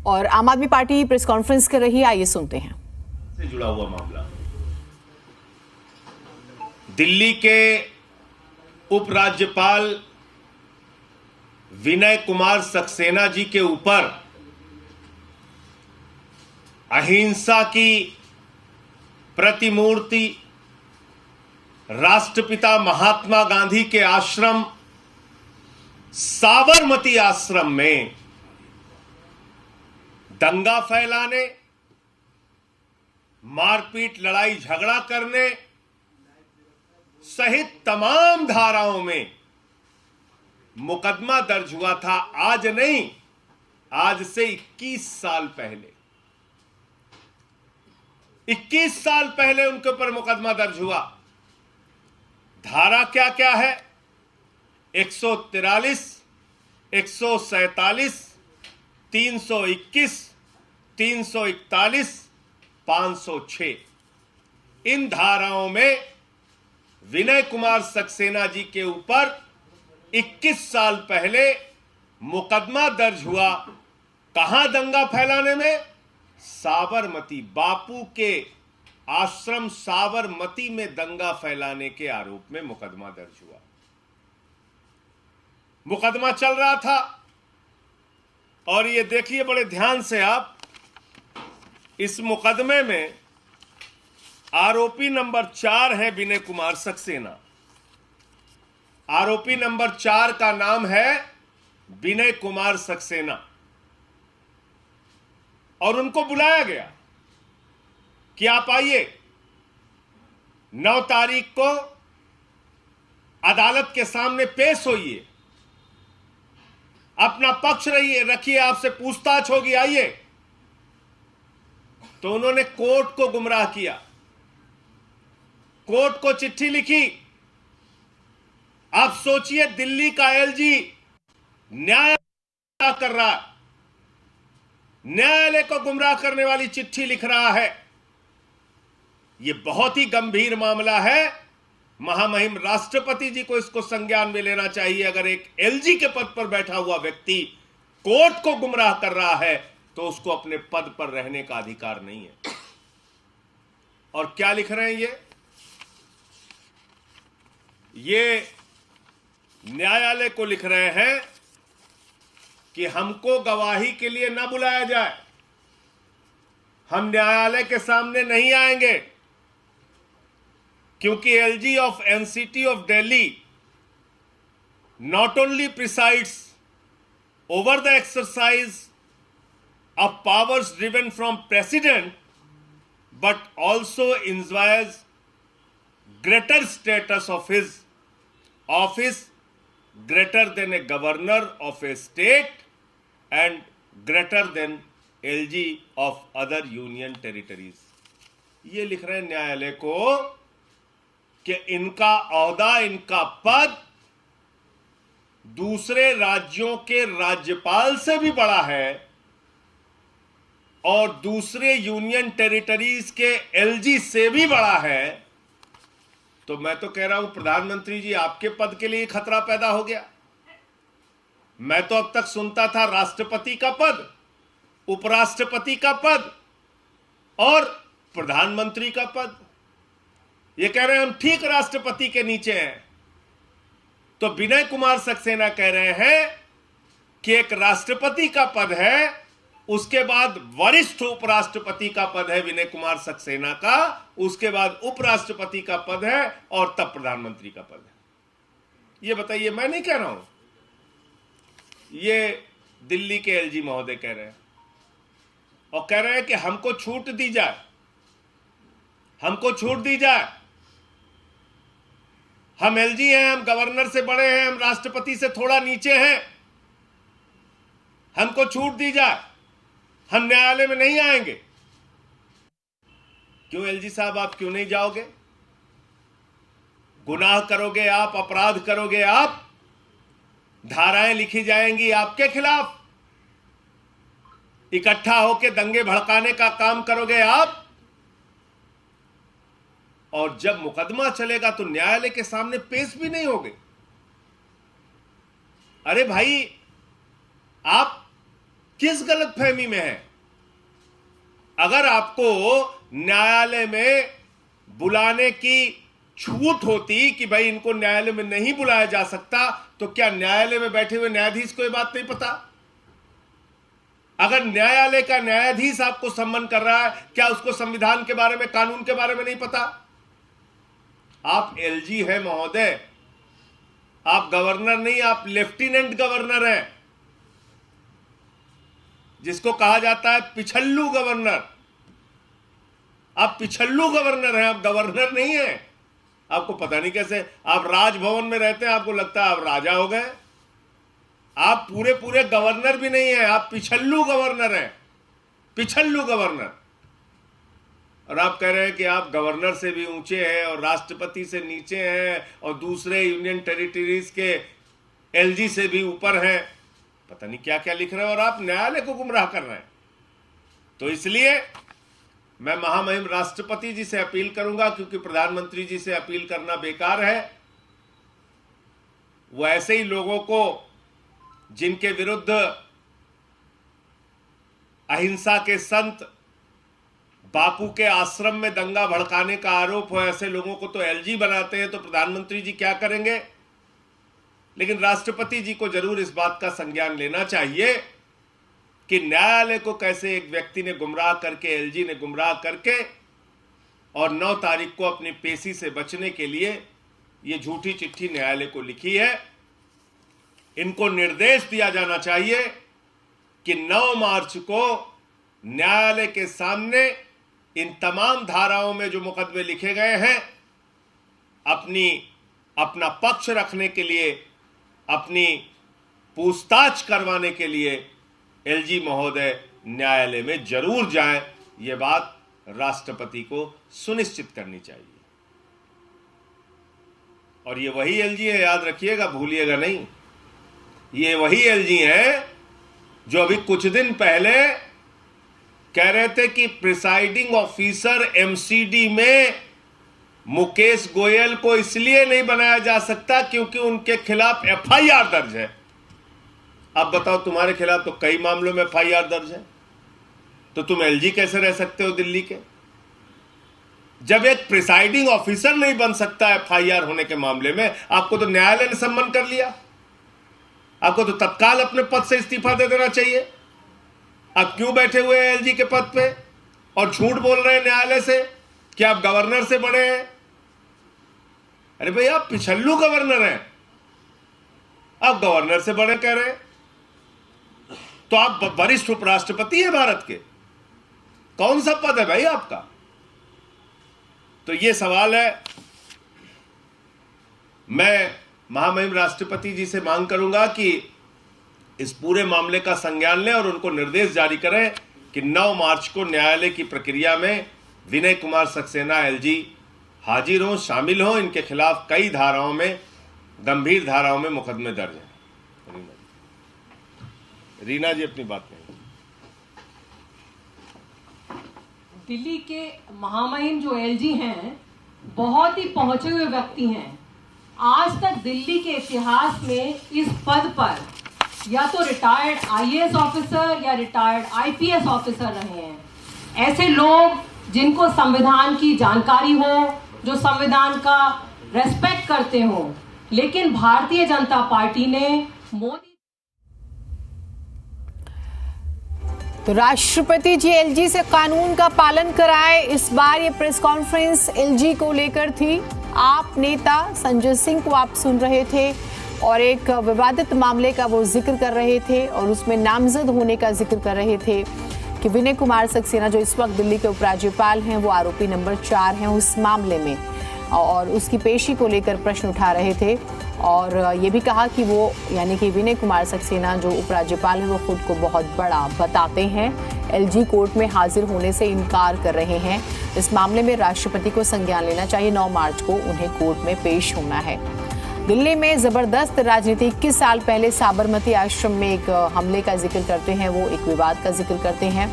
और आम आदमी पार्टी प्रेस कॉन्फ्रेंस कर रही है, आइए सुनते हैं। से जुड़ा हुआ मामला दिल्ली के उपराज्यपाल विनय कुमार सक्सेना जी के ऊपर अहिंसा की प्रतिमूर्ति राष्ट्रपिता महात्मा गांधी के आश्रम साबरमती आश्रम में दंगा फैलाने, मारपीट, लड़ाई झगड़ा करने सहित तमाम धाराओं में मुकदमा दर्ज हुआ था। आज नहीं, आज से 21 साल पहले 21 साल पहले उनके ऊपर मुकदमा दर्ज हुआ। धारा क्या क्या है? 143, 147, 321, 341, 506 इन धाराओं में विनय कुमार सक्सेना जी के ऊपर 21 साल पहले मुकदमा दर्ज हुआ। कहां दंगा फैलाने में? साबरमती, बापू के आश्रम साबरमती में दंगा फैलाने के आरोप में मुकदमा दर्ज हुआ। मुकदमा चल रहा था और ये देखिए बड़े ध्यान से आप, इस मुकदमे में आरोपी नंबर 4 है विनय कुमार सक्सेना। आरोपी नंबर 4 का नाम है विनय कुमार सक्सेना और उनको बुलाया गया कि आप आइए, 9 तारीख को अदालत के सामने पेश होइए, अपना पक्ष रखिए, आपसे पूछताछ होगी, आइए। तो उन्होंने कोर्ट को गुमराह किया, कोर्ट को चिट्ठी लिखी। आप सोचिए, दिल्ली का एलजी न्याय कर रहा है, न्यायालय को गुमराह करने वाली चिट्ठी लिख रहा है। यह बहुत ही गंभीर मामला है। महामहिम राष्ट्रपति जी को इसको संज्ञान में लेना चाहिए। अगर एक एलजी के पद पर बैठा हुआ व्यक्ति कोर्ट को गुमराह कर रहा है तो उसको अपने पद पर रहने का अधिकार नहीं है। और क्या लिख रहे हैं ये न्यायालय को लिख रहे हैं कि हमको गवाही के लिए ना बुलाया जाए, हम न्यायालय के सामने नहीं आएंगे, क्योंकि LG of NCT of Delhi not only presides over the exercise of powers driven from President, but also enjoys greater status of his office, greater than a governor of a state and greater than LG of other union territories। ये लिख रहे हैं न्यायालय को कि इनका ओहदा, इनका पद दूसरे राज्यों के राज्यपाल से भी बड़ा है और दूसरे यूनियन टेरिटरीज के एलजी से भी बड़ा है। तो मैं तो कह रहा हूं प्रधानमंत्री जी, आपके पद के लिए खतरा पैदा हो गया। मैं तो अब तक सुनता था राष्ट्रपति का पद, उपराष्ट्रपति का पद और प्रधानमंत्री का पद। ये कह रहे हैं हम ठीक राष्ट्रपति के नीचे हैं। तो विनय कुमार सक्सेना कह रहे हैं कि एक राष्ट्रपति का पद है, उसके बाद वरिष्ठ उपराष्ट्रपति का पद है विनय कुमार सक्सेना का, उसके बाद उपराष्ट्रपति का पद है और तब प्रधानमंत्री का पद है। ये बताइए, मैं नहीं कह रहा हूं, ये दिल्ली के एलजी महोदय कह रहे हैं और कह रहे हैं कि हमको छूट दी जाए, हमको छूट दी जाए। हम एलजी हैं, हम गवर्नर से बड़े हैं, हम राष्ट्रपति से थोड़ा नीचे हैं, हमको छूट दी जाए, हम न्यायालय में नहीं आएंगे। क्यों एलजी साहब, आप क्यों नहीं जाओगे? गुनाह करोगे आप, अपराध करोगे आप, धाराएं लिखी जाएंगी आपके खिलाफ, इकट्ठा होकर दंगे भड़काने का काम करोगे आप, और जब मुकदमा चलेगा तो न्यायालय के सामने पेश भी नहीं होगे। अरे भाई, आप किस गलतफहमी में है? अगर आपको न्यायालय में बुलाने की छूट होती कि भाई इनको न्यायालय में नहीं बुलाया जा सकता, तो क्या न्यायालय में बैठे हुए न्यायाधीश को यह बात नहीं पता? अगर न्यायालय का न्यायाधीश आपको सम्मन कर रहा है, क्या उसको संविधान के बारे में, कानून के बारे में नहीं पता? आप एलजी हैं महोदय, आप गवर्नर नहीं, आप लेफ्टिनेंट गवर्नर हैं, जिसको कहा जाता है पिछल्लू गवर्नर। आप पिछल्लू गवर्नर हैं, आप गवर्नर नहीं हैं। आपको पता नहीं कैसे, आप राजभवन में रहते हैं, आपको लगता है आप राजा हो गए। आप पूरे पूरे गवर्नर भी नहीं हैं, आप पिछल्लू गवर्नर हैं, पिछल्लू गवर्नर। और आप कह रहे हैं कि आप गवर्नर से भी ऊंचे हैं और राष्ट्रपति से नीचे हैं और दूसरे यूनियन टेरिटरीज के एलजी से भी ऊपर हैं। पता नहीं क्या क्या लिख रहे हैं और आप न्यायालय को गुमराह कर रहे हैं। तो इसलिए मैं महामहिम राष्ट्रपति जी से अपील करूंगा, क्योंकि प्रधानमंत्री जी से अपील करना बेकार है। वो ऐसे ही लोगों को, जिनके विरुद्ध अहिंसा के संत बापू के आश्रम में दंगा भड़काने का आरोप हो, ऐसे लोगों को तो एलजी बनाते हैं, तो प्रधानमंत्री जी क्या करेंगे? लेकिन राष्ट्रपति जी को जरूर इस बात का संज्ञान लेना चाहिए कि न्यायालय को कैसे एक व्यक्ति ने गुमराह करके, एलजी ने गुमराह करके, और 9 तारीख को अपनी पेशी से बचने के लिए यह झूठी चिट्ठी न्यायालय को लिखी है। इनको निर्देश दिया जाना चाहिए कि 9 मार्च को न्यायालय के सामने इन तमाम धाराओं में जो मुकदमे लिखे गए हैं, अपना पक्ष रखने के लिए, अपनी पूछताछ करवाने के लिए एलजी महोदय न्यायालय में जरूर जाएं। यह बात राष्ट्रपति को सुनिश्चित करनी चाहिए। और ये वही एलजी है, याद रखिएगा, भूलिएगा नहीं। ये वही एलजी हैं जो अभी कुछ दिन पहले कह रहे थे कि प्रिसाइडिंग ऑफिसर एमसीडी में मुकेश गोयल को इसलिए नहीं बनाया जा सकता क्योंकि उनके खिलाफ एफआईआर दर्ज है। अब बताओ, तुम्हारे खिलाफ तो कई मामलों में एफआईआर दर्ज है, तो तुम एलजी कैसे रह सकते हो दिल्ली के? जब एक प्रिसाइडिंग ऑफिसर नहीं बन सकता एफआईआर होने के मामले में, आपको तो न्यायालय ने सम्मन कर लिया। आपको तो तत्काल अपने पद से इस्तीफा दे देना चाहिए। आप क्यों बैठे हुए हैं एलजी के पद पे और झूठ बोल रहे हैं न्यायालय से कि आप गवर्नर से बड़े हैं? अरे भाई, आप पिछल्लू गवर्नर हैं, आप गवर्नर से बड़े कह रहे हैं, तो आप वरिष्ठ उपराष्ट्रपति हैं भारत के। कौन सा पद है भाई आपका? तो ये सवाल है। मैं महामहिम राष्ट्रपति जी से मांग करूंगा कि इस पूरे मामले का संज्ञान लें और उनको निर्देश जारी करें कि 9 मार्च को न्यायालय की प्रक्रिया में विनय कुमार सक्सेना एलजी हाजिर हों, शामिल हों। इनके खिलाफ कई धाराओं में, गंभीर धाराओं में मुकदमे दर्ज हैं। रीना जी अपनी बात कहें। दिल्ली के महामहिम जो एलजी हैं, बहुत ही पहुंचे हुए व्यक्ति हैं। आज तक दिल्ली के इतिहास में इस पद पर या तो रिटायर्ड आईएएस ऑफिसर या रिटायर्ड आईपीएस ऑफिसर रहे हैं। ऐसे लोग जिनको संविधान की जानकारी हो, जो संविधान का रेस्पेक्ट करते हो। लेकिन भारतीय जनता पार्टी ने मोदी तो राष्ट्रपति जी एलजी से कानून का पालन कराए। इस बार ये प्रेस कॉन्फ्रेंस एलजी को लेकर थी। आप नेता संजय सिंह को आप सुन रहे थे और एक विवादित मामले का वो जिक्र कर रहे थे और उसमें नामजद होने का जिक्र कर रहे थे कि विनय कुमार सक्सेना जो इस वक्त दिल्ली के उपराज्यपाल हैं, वो आरोपी नंबर 4 हैं उस मामले में, और उसकी पेशी को लेकर प्रश्न उठा रहे थे। और ये भी कहा कि वो, यानी कि विनय कुमार सक्सेना जो उपराज्यपाल हैं, वो खुद को बहुत बड़ा बताते हैं। एलजी कोर्ट में हाजिर होने से इनकार कर रहे हैं। इस मामले में राष्ट्रपति को संज्ञान लेना चाहिए। 9 मार्च को उन्हें कोर्ट में पेश होना है। दिल्ली में जबरदस्त राजनीति। 21 साल पहले साबरमती आश्रम में एक हमले का जिक्र करते हैं, वो एक विवाद का जिक्र करते हैं।